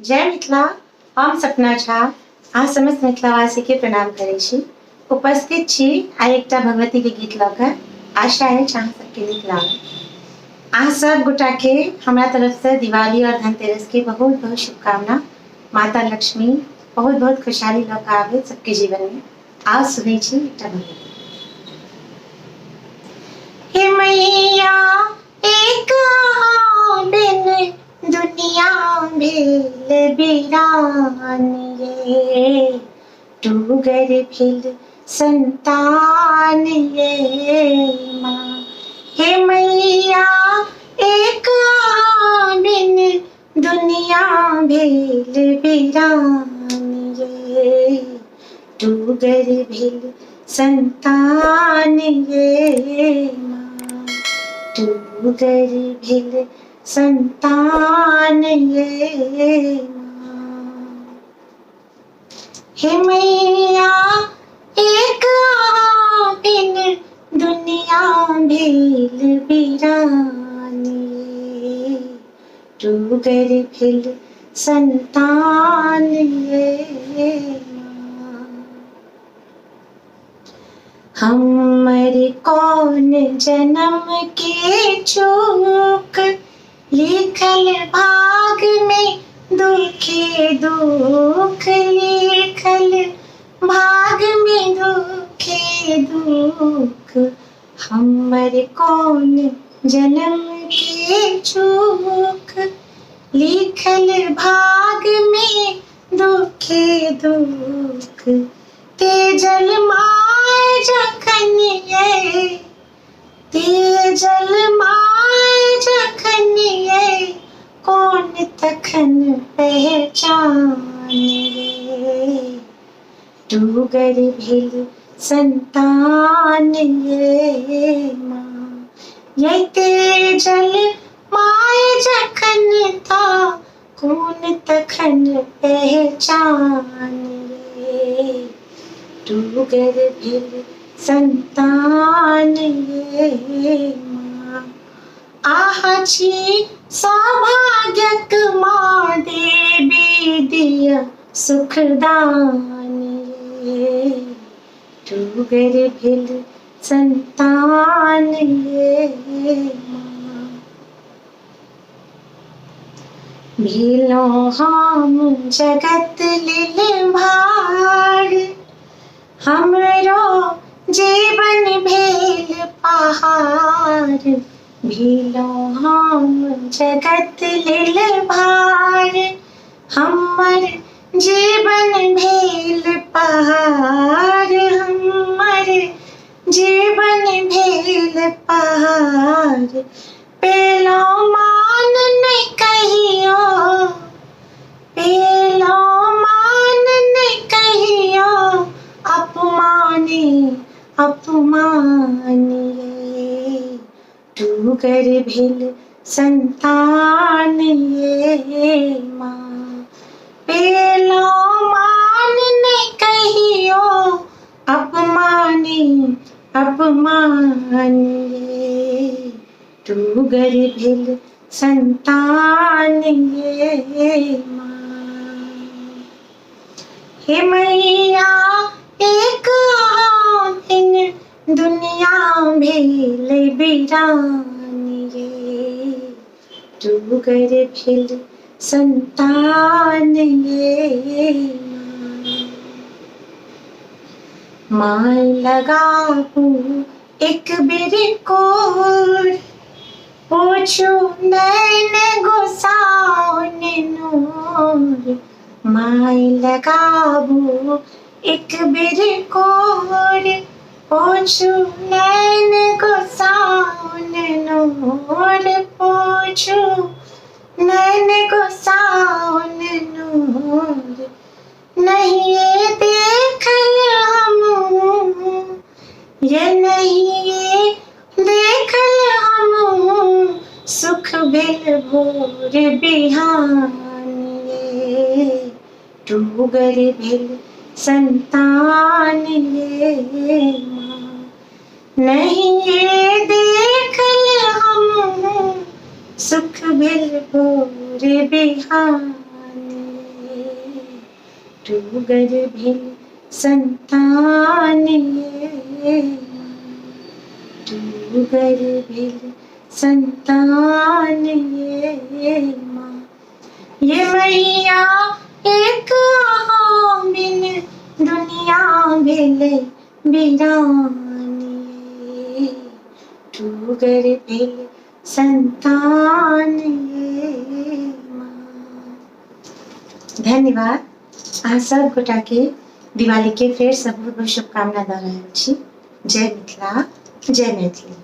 जय मिथिला। हम सपना झा अहाँ समस्त मिथिलावासी के प्रणाम करै छी। उपस्थित छी आइ एकटा भगवती के गीत लऽ कऽ। आशा अछि अहाँ सबके नीक लागत। अहाँ सब गोटा के हमरा तरफ से दिवाली और धनतेरस के बहुत बहुत शुभकामना। माता लक्ष्मी बहुत बहुत खुशहाली लऽ कऽ आबै सबके जीवन में। आज सुनै छी एकटा भगवती। हे मैया एक अहाँ बिन दुनिया भेल बिरान ये, टूगर भेल संतान ये माँ। हे मैया एक अहाँ बिन दुनिया भेल बिरान ये, टूगर भेल संतान ये माँ, टूगर भेल संतान ये माँ। हे मैया एक अहाँ बिन दुनिया भेल बिरान ये, टूगर भेल संतान ये माँ। हमर कौन जन्म के चूक, लिखल भाग में दुखे दुख, लिखल भाग में दुखे दुख। हमर कौन जन्म के चूक, लिखल भाग में दुखे दुख। तेजल माय जखन ये, तेजल माय जखन ये, कौन तखन पहचान ये, टूगर भेल संतान ये माँ। ये तेजल माय जखन था, कौन तखन पहचान ये, टूगर भेल संतान ये माँ। आहा छी सौभाग्यक माँ देवी दिय सुखदान ये, टूगर भेल संतान ये माँ। भेलौं हम जगत लेल भार, हमरो जीवन भेल पहाड़। भेलौं हम जगत लेल भार, हमर जीवन भेल पहाड़, हमर जीवन भेल पहाड़। पेलौं मान नहि कहियो, पेलौं मान नहि कहियो, अपमाने अपमान ये, टूगर भेल संतान ये माँ। पेलौं मान नहीं कहियो, अपमाने अपमान ये, टूगर भेल संतान ये माँ। हे मैया एक अहाँ बिन दुनिया भेल बिरान ये, टूगर भेल संतान ये माँ। माँ लगाबू एक बेर कोर, पोछू नैन गोसाउन नूर। माँ लगाबू एक बेर कोर, पोछू नैन गोसाउन नूर, पोछू नैन गोसाउन नूर। नहीं ये देखल हमहूँ, ये नहीं ये देखल हमहूँ, सुख भेल भोर बिहान ये, टूगर भेल संतान ये माँ। नहीं ये देखल हमहूँ, सुख भेल भोर बिहान। टूगर भेल संतान ये माँ, टूगर भेल संतान ये माँ। ये मैया एक आहाँ बिन दुनिया भेले बिरानी, टूगर भेल संतान ये माँ। धन्यवाद। अहाँ सब गोटा के दिवाली के फेर सब बहुत बहुत शुभकामना दऽ रहल छी। जय मिथिला, जय मैथिली।